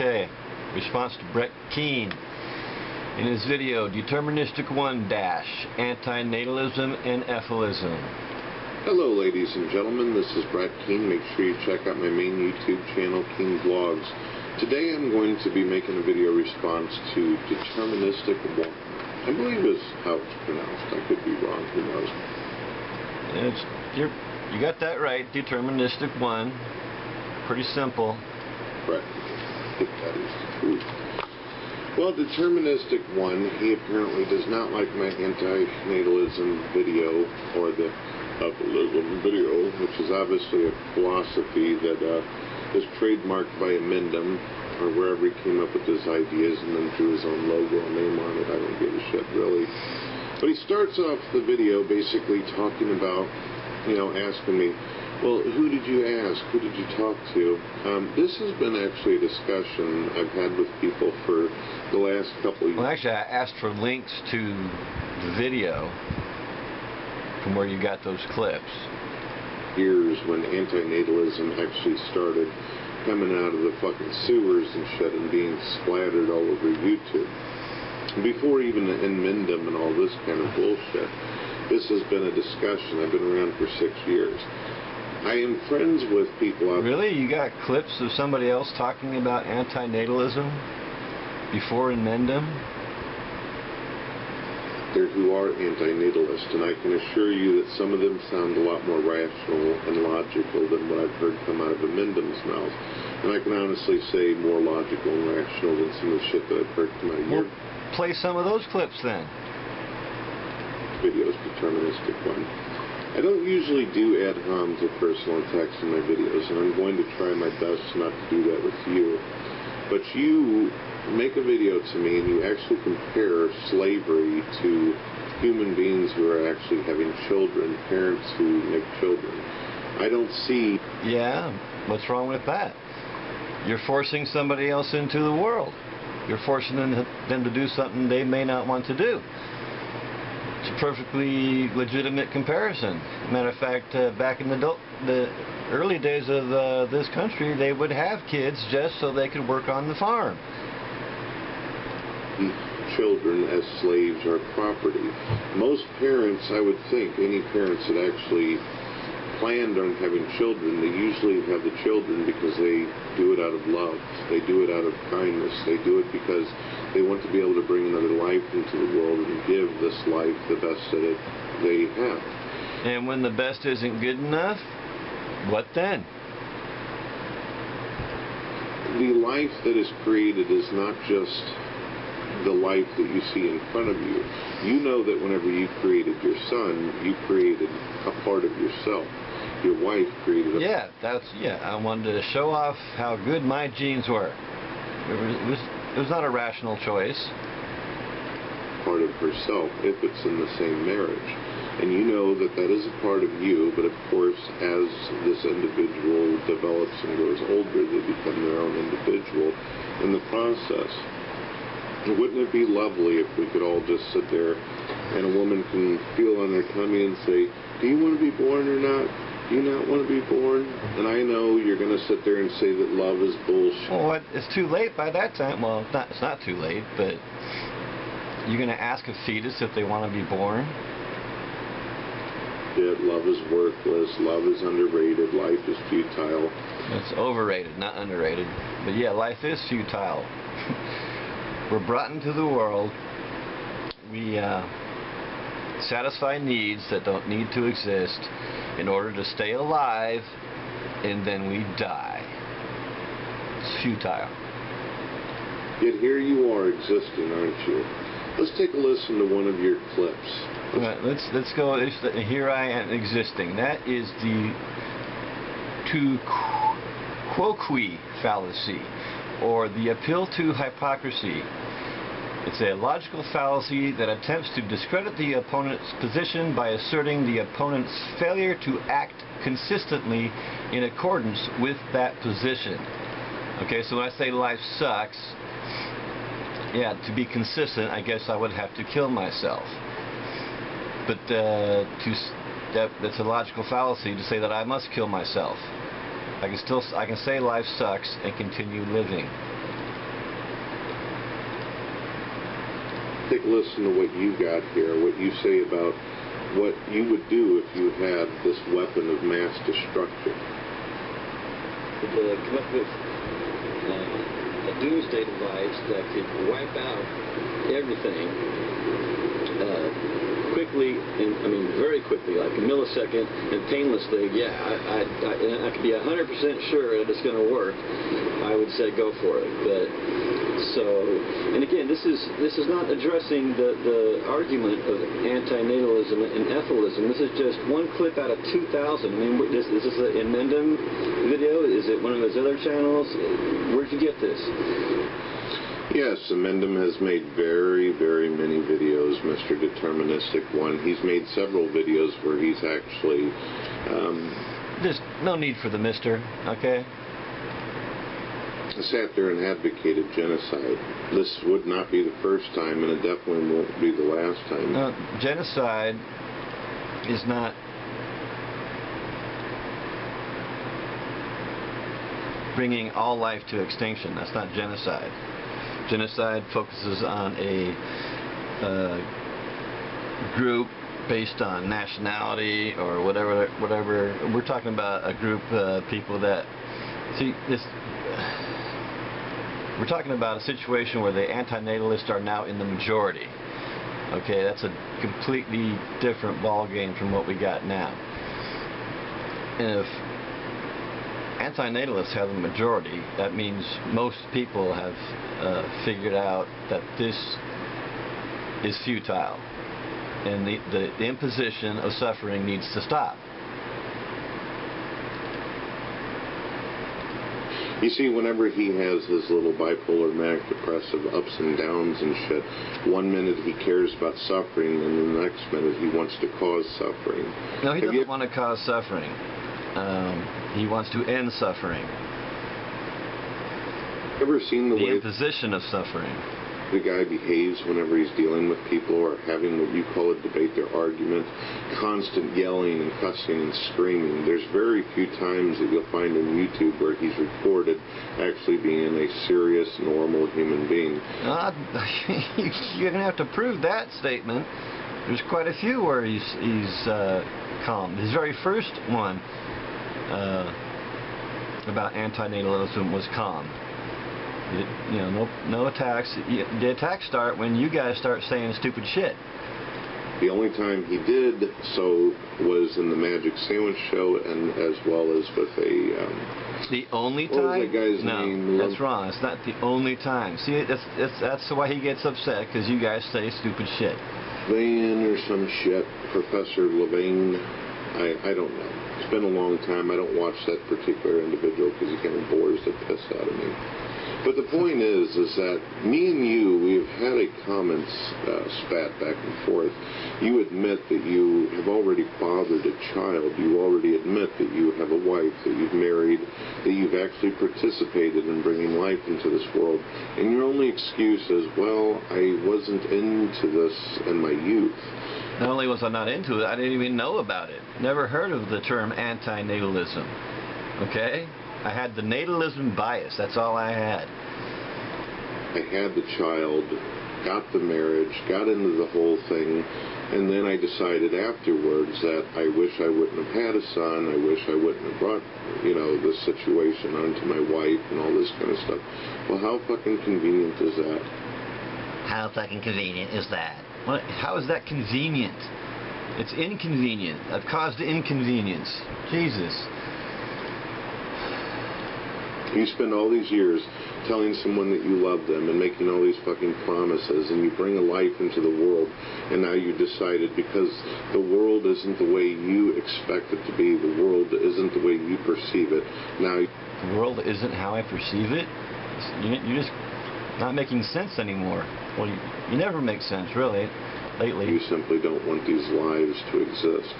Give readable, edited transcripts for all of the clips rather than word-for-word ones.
Okay, response to Brett Keane in his video, DeterministicOne - Antinatalism and Efilism. Hello ladies and gentlemen, this is Brett Keane. Make sure you check out my main YouTube channel, Keane Vlogs. Today I'm going to be making a video response to DeterministicOne. I believe is how it's pronounced. I could be wrong, who knows. You got that right, DeterministicOne. Pretty simple. Right. I think that is the truth. Well, DeterministicOne, he apparently does not like my antinatalism video, or the Efilism video, which is obviously a philosophy that is trademarked by Efilism, or wherever he came up with his ideas and then drew his own logo and name on it. I don't give a shit, really. But he starts off the video basically talking about, asking me, well, who did you ask? Who did you talk to? This has been actually a discussion I've had with people for the last couple of years. Well, actually, I asked for links to the video from where you got those clips. Years when antinatalism actually started coming out of the fucking sewers and shit and being splattered all over YouTube. Before even the Efilism and all this kind of bullshit, this has been a discussion. I've been around for 6 years. I am friends with people out there. Really? You got clips of somebody else talking about antinatalism before Efilism? There who are antinatalists, and I can assure you that some of them sound a lot more rational and logical than what I've heard come out of Efilism's mouth. And I can honestly say more logical and rational than some of the shit that I've heard come out of your play some of those clips then. Videos, DeterministicOne. I don't usually do ad homs or personal attacks in my videos, and I'm going to try my best not to do that with you. But you make a video to me and you actually compare slavery to human beings who are actually having children, parents who make children. I don't see... Yeah, what's wrong with that? You're forcing somebody else into the world. You're forcing them to do something they may not want to do. It's a perfectly legitimate comparison. Matter of fact, back in the early days of this country, they would have kids just so they could work on the farm. Children as slaves or property. Most parents, I would think, any parents that actually planned on having children, they usually have the children because they do it out of love. They do it out of kindness. They do it because they want to be able to bring another life into the world and give this life the best that they have. And when the best isn't good enough, what then? The life that is created is not just the life that you see in front of you. You know that whenever you created your son, you created a part of yourself. Your wife created a... Yeah, I wanted to show off how good my genes were. It was not a rational choice. Part of herself, if it's in the same marriage. And you know that that is a part of you, but of course, as this individual develops and grows older, they become their own individual in the process. Wouldn't it be lovely if we could all just sit there and a woman can feel on her tummy and say, do you want to be born or not? Do you not want to be born? And I know you're going to sit there and say that love is bullshit. Well, it's too late by that time. Well, it's not too late, but you're going to ask a fetus if they want to be born? Yeah, love is worthless. Love is underrated. Life is futile. It's overrated, not underrated. But yeah, life is futile. We're brought into the world. We satisfy needs that don't need to exist in order to stay alive, and then we die. It's futile. Yet here you are existing, aren't you? Let's take a listen to one of your clips. Let's go. Here I am existing. That is the tu quoque fallacy, or the appeal to hypocrisy. It's a logical fallacy that attempts to discredit the opponent's position by asserting the opponent's failure to act consistently in accordance with that position. Okay, so when I say life sucks, yeah, to be consistent, I guess I would have to kill myself. But that's a logical fallacy to say that I must kill myself. I can say life sucks and continue living. take a listen to what you got here, what you say about what you would do if you had this weapon of mass destruction. To come up with a doomsday device that could wipe out everything quickly, and I mean very quickly, like a millisecond, and painlessly. Yeah, I could be 100% sure that it's going to work. I would say go for it. But so, and again, this is not addressing the argument of antinatalism and Efilism. This is just one clip out of 2,000. I mean, is this an Emendum video? Is it one of his other channels? Where'd you get this? Yes, Emendum has made very, very many videos, Mr. DeterministicOne. He's made several videos where he's actually... There's no need for the mister, okay? Sat there and advocated genocide. This would not be the first time, and it definitely won't be the last time. No, genocide is not... bringing all life to extinction. That's not genocide. Genocide focuses on a group based on nationality or whatever. We're talking about a group of people that... See, we're talking about a situation where the antinatalists are now in the majority. Okay, that's a completely different ball game from what we got now. And if antinatalists have the majority, that means most people have figured out that this is futile, and the imposition of suffering needs to stop. You see, whenever he has his little bipolar manic depressive ups and downs and shit, one minute he cares about suffering, and the next minute he wants to cause suffering. No, he doesn't want to cause suffering. He wants to end suffering. Ever seen the way the imposition of suffering? The guy behaves whenever he's dealing with people or having what you call a debate, their argument, constant yelling and cussing and screaming. There's very few times that you'll find on YouTube where he's recorded actually being a serious, normal human being. You're going to have to prove that statement. There's quite a few where he's calm. His very first one about antinatalism was calm. You know, no attacks. The attacks start when you guys start saying stupid shit. The only time he did so was in the Magic Sandwich Show, and as well as with a... the only time? What was that guy's name? No, that's wrong. It's not the only time. See, that's why he gets upset, because you guys say stupid shit. Levine or some shit. Professor Levine. I don't know. It's been a long time. I don't watch that particular individual because he kind of bores the piss out of me. But the point is that me and you, we've had a common spat back and forth. You admit that you have already fathered a child. You already admit that you have a wife, that you've married, that you've actually participated in bringing life into this world. And your only excuse is, well, I wasn't into this in my youth. Not only was I not into it, I didn't even know about it. Never heard of the term antinatalism. Okay? I had the natalism bias. That's all I had. I had the child, got the marriage, got into the whole thing, and then I decided afterwards that I wish I wouldn't have had a son. I wish I wouldn't have brought, you know, this situation onto my wife and all this kind of stuff. Well, how fucking convenient is that? How fucking convenient is that? How is that convenient? It's inconvenient. I've caused inconvenience. Jesus. You spend all these years telling someone that you love them and making all these fucking promises, and you bring a life into the world, and now you decided because the world isn't the way you expect it to be, the world isn't the way you perceive it. Now, the world isn't how I perceive it? You're just not making sense anymore. Well, you never make sense, really, lately. You simply don't want these lives to exist.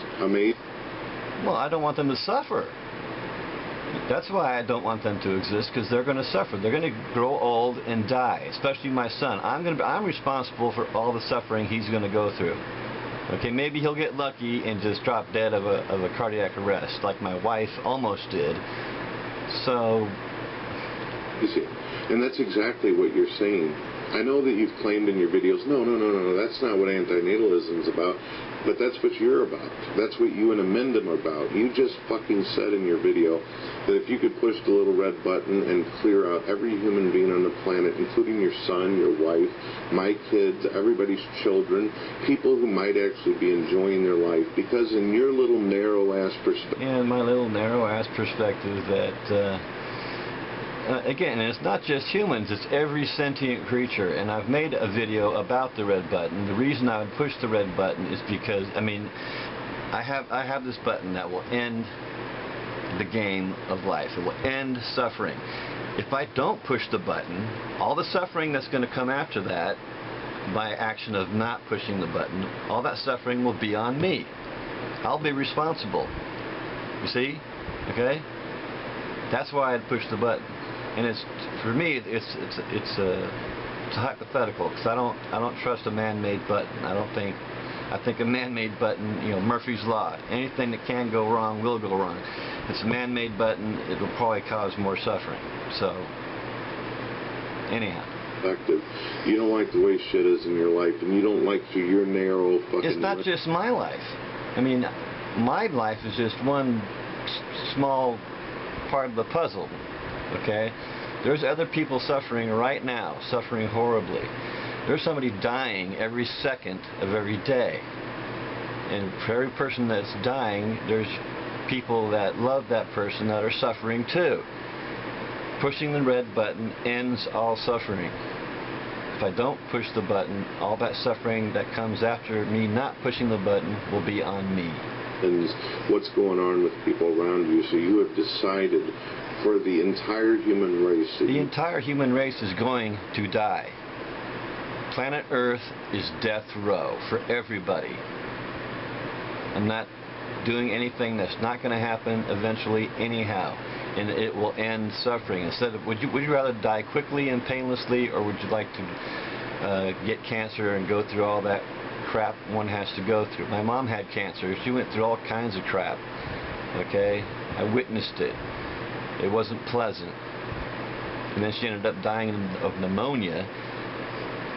Well, I don't want them to suffer. That's why I don't want them to exist, because they're going to suffer. They're going to grow old and die, especially my son. I'm responsible for all the suffering he's going to go through. Okay, maybe he'll get lucky and just drop dead of a cardiac arrest, like my wife almost did. So... You see, And that's exactly what you're saying. I know that you've claimed in your videos, no, that's not what antinatalism is about, but that's what you're about. That's what you and Amendum are about. You just fucking said in your video that if you could push the little red button and clear out every human being on the planet, including your son, your wife, my kids, everybody's children, people who might actually be enjoying their life, because in your little narrow-ass perspective... In my little narrow-ass perspective that... again, it's not just humans, it's every sentient creature, and I've made a video about the red button. The reason I would push the red button is because, I mean, I have this button that will end the game of life. It will end suffering. If I don't push the button, all the suffering that's going to come after that, by action of not pushing the button, all that suffering will be on me. I'll be responsible. You see? Okay? That's why I'd push the button. And it's, for me, it's a hypothetical, because I don't trust a man-made button. I think a man-made button, you know, Murphy's Law. Anything that can go wrong will go wrong. If it's a man-made button, it will probably cause more suffering. So, anyhow. You don't like the way shit is in your life, and you don't like your narrow fucking... It's not just my life. I mean, my life is just one small part of the puzzle. Okay? There's other people suffering right now, suffering horribly. There's somebody dying every second of every day. And for every person that's dying, there's people that love that person that are suffering too. Pushing the red button ends all suffering. If I don't push the button, all that suffering that comes after me not pushing the button will be on me. And what's going on with people around you, so you have decided for the entire human race... The entire human race is going to die. Planet Earth is death row for everybody. I'm not doing anything that's not going to happen eventually anyhow, and it will end suffering. Instead of, would you rather die quickly and painlessly, or would you like to get cancer and go through all that crap one has to go through? My mom had cancer. She went through all kinds of crap. Okay? I witnessed it. It wasn't pleasant. And then she ended up dying of pneumonia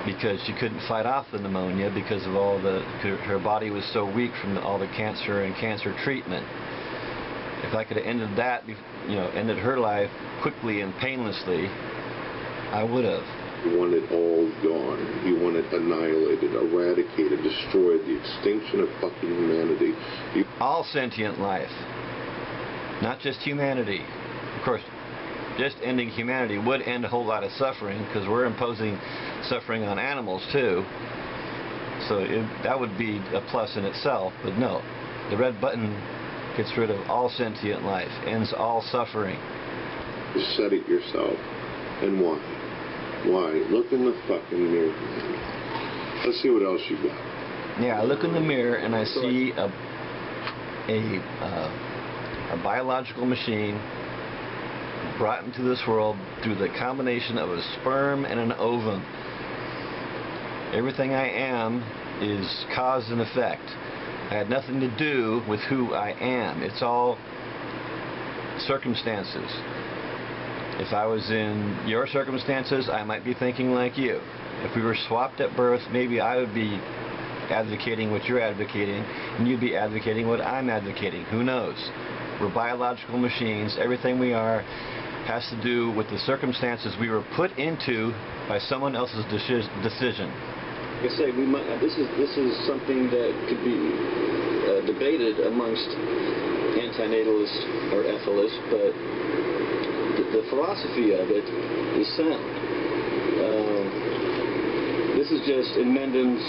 because she couldn't fight off the pneumonia because of all her body was so weak from all the cancer and cancer treatment. If I could have ended that, you know, ended her life quickly and painlessly, I would have. You want it all gone. You want it annihilated, eradicated, destroyed, the extinction of fucking humanity. All sentient life. Not just humanity. Of course, just ending humanity would end a whole lot of suffering, because we're imposing suffering on animals too. So that would be a plus in itself, but no. The red button gets rid of all sentient life, ends all suffering. You said it yourself. And why? Why? Look in the fucking mirror, man. Let's see what else you got. Yeah, I look in the mirror and I see a biological machine brought into this world through the combination of a sperm and an ovum. Everything I am is cause and effect. I had nothing to do with who I am. It's all circumstances. If I was in your circumstances, I might be thinking like you. If we were swapped at birth, maybe I would be advocating what you're advocating, and you'd be advocating what I'm advocating. Who knows? We're biological machines. Everything we are has to do with the circumstances we were put into by someone else's decision. Like I say, this is something that could be debated amongst antinatalists or Efilists, but the philosophy of it is sound. This is just in Mendham's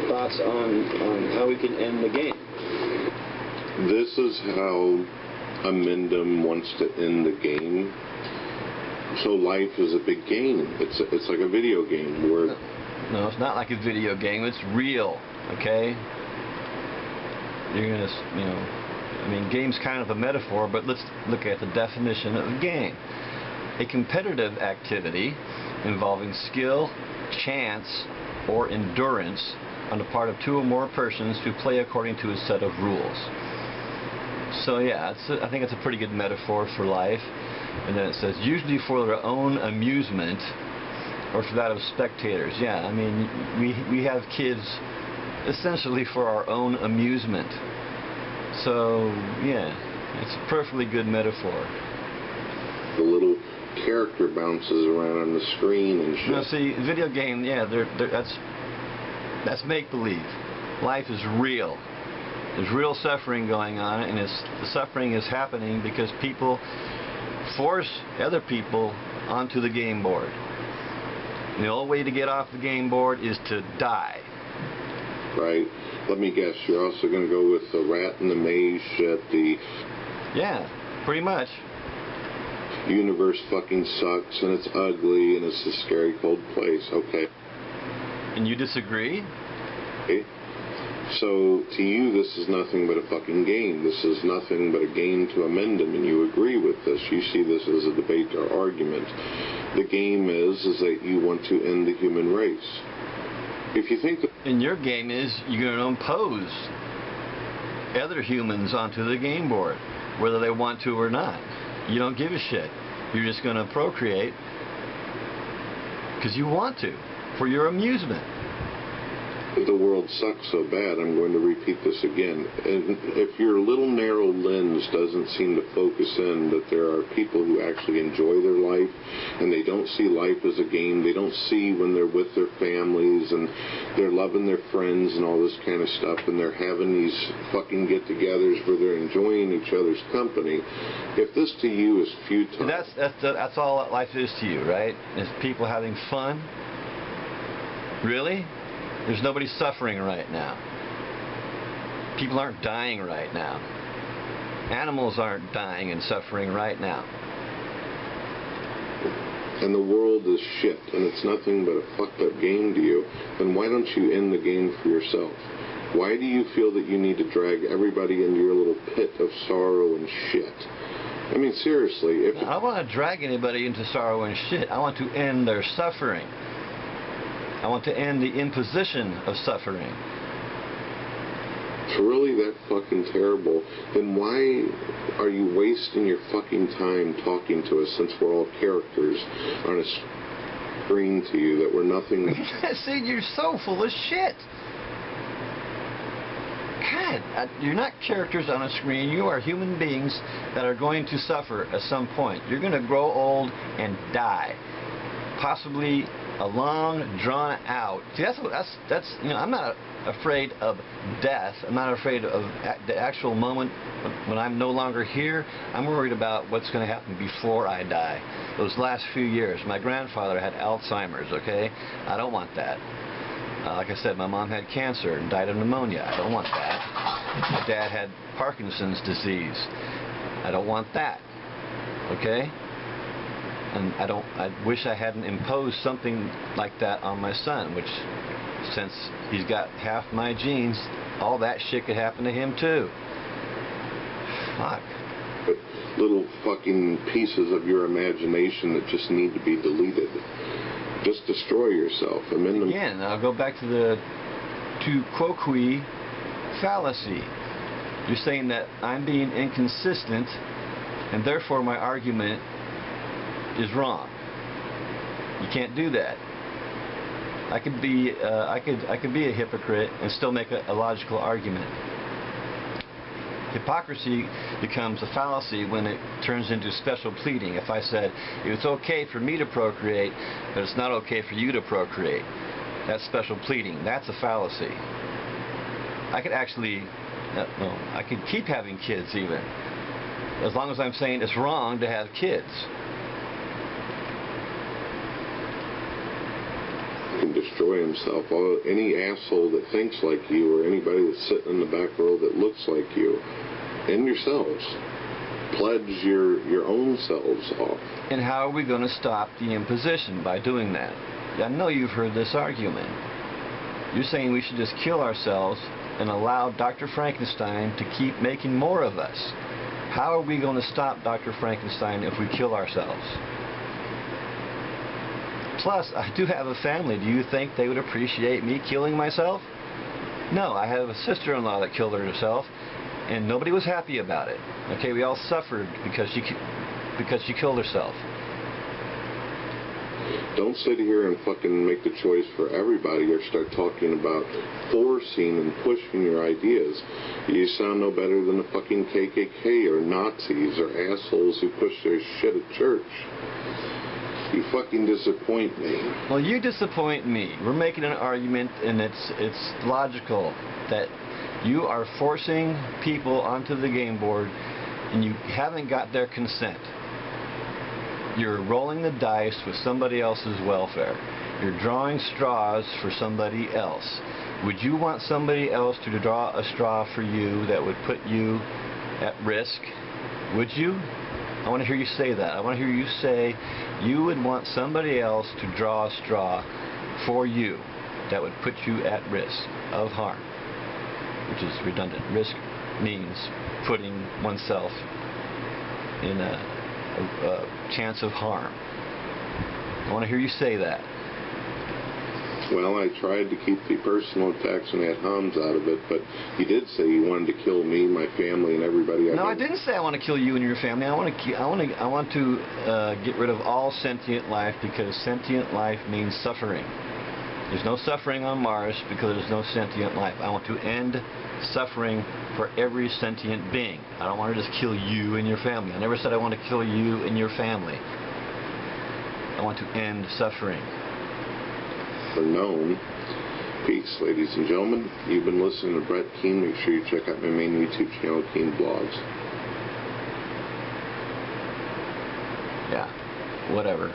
thoughts on how we can end the game. This is how Amendum wants to end the game. So life is a big game. It's like a video game where... No, it's not like a video game. It's real, okay? You're going to, you know... I mean, game's kind of a metaphor, but let's look at the definition of a game. A competitive activity involving skill, chance, or endurance on the part of two or more persons who play according to a set of rules. So yeah, I think it's a pretty good metaphor for life. And then it says, usually for their own amusement or for that of spectators. Yeah, I mean, we have kids essentially for our own amusement. So yeah, it's a perfectly good metaphor. The little character bounces around on the screen and shit. Now see, video game, yeah, that's make-believe. Life is real. There's real suffering going on, and the suffering is happening because people force other people onto the game board. And the only way to get off the game board is to die. Right. Let me guess, you're also going to go with the rat in the maze shit, the... Yeah, pretty much. Universe fucking sucks, and it's ugly, and it's a scary cold place. Okay. And you disagree? Okay. So, to you, this is nothing but a fucking game. This is nothing but a game to amend them, and you agree with this. You see this as a debate or argument. The game is that you want to end the human race. If you think that... And your game is you're going to impose other humans onto the game board, whether they want to or not. You don't give a shit. You're just going to procreate because you want to, for your amusement. The world sucks so bad, I'm going to repeat this again. And if your little narrow lens doesn't seem to focus in that there are people who actually enjoy their life and they don't see life as a game, they don't see when they're with their families and they're loving their friends and all this kind of stuff and they're having these fucking get-togethers where they're enjoying each other's company, if this to you is futile... That's all that life is to you, right? Is people having fun? Really? There's nobody suffering right now. People aren't dying right now. Animals aren't dying and suffering right now. And the world is shit, and it's nothing but a fucked up game to you, then why don't you end the game for yourself? Why do you feel that you need to drag everybody into your little pit of sorrow and shit? I mean, seriously. I don't want to drag anybody into sorrow and shit. I want to end their suffering. I want to end the imposition of suffering. It's really that fucking terrible. Then why are you wasting your fucking time talking to us since we're all characters on a screen to you that we're nothing... See, you're so full of shit. God, you're not characters on a screen. You are human beings that are going to suffer at some point. You're going to grow old and die. Possibly a long, drawn out. See, that's you know, I'm not afraid of death. I'm not afraid of the actual moment when I'm no longer here. I'm worried about what's going to happen before I die. Those last few years. My grandfather had Alzheimer's, okay? I don't want that. Like I said, my mom had cancer and died of pneumonia. I don't want that. My dad had Parkinson's disease. I don't want that. Okay? And I wish I hadn't imposed something like that on my son, which, since he's got half my genes, all that shit could happen to him too. Fuck. Little fucking pieces of your imagination that just need to be deleted. Just destroy yourself. Again, I'll go back to the tu quoque fallacy. You're saying that I'm being inconsistent, and therefore my argument is wrong. You can't do that. I could be a hypocrite and still make a logical argument. Hypocrisy becomes a fallacy when it turns into special pleading. If I said it's okay for me to procreate, but it's not okay for you to procreate, that's special pleading. That's a fallacy. I could actually, I could keep having kids even, as long as I'm saying it's wrong to have kids. Can destroy himself. Any asshole that thinks like you or anybody that's sitting in the back row that looks like you, and yourselves, pledge your own selves off. And how are we going to stop the imposition by doing that? I know you've heard this argument. You're saying we should just kill ourselves and allow Dr. Frankenstein to keep making more of us. How are we going to stop Dr. Frankenstein if we kill ourselves? Plus, I do have a family. Do you think they would appreciate me killing myself? No, I have a sister-in-law that killed herself, and nobody was happy about it. Okay, we all suffered because she killed herself. Don't sit here and fucking make the choice for everybody or start talking about forcing and pushing your ideas. You sound no better than the fucking KKK or Nazis or assholes who push their shit at church. You fucking disappoint me. Well, you disappoint me. We're making an argument, and it's logical that you are forcing people onto the game board and you haven't got their consent. You're rolling the dice with somebody else's welfare. You're drawing straws for somebody else. Would you want somebody else to draw a straw for you that would put you at risk? Would you? I want to hear you say that. I want to hear you say you would want somebody else to draw a straw for you that would put you at risk of harm, which is redundant. Risk means putting oneself in a chance of harm. I want to hear you say that. Well, I tried to keep the personal attacks and ad homs out of it, but you did say you wanted to kill me, my family, and everybody. No, I didn't say I want to kill you and your family. I want to get rid of all sentient life, because sentient life means suffering. There's no suffering on Mars because there's no sentient life. I want to end suffering for every sentient being. I don't want to just kill you and your family. I never said I want to kill you and your family. I want to end suffering. For known. Peace, ladies and gentlemen. You've been listening to Brett Keane. Make sure you check out my main YouTube channel, Keane Blogs. Yeah, whatever.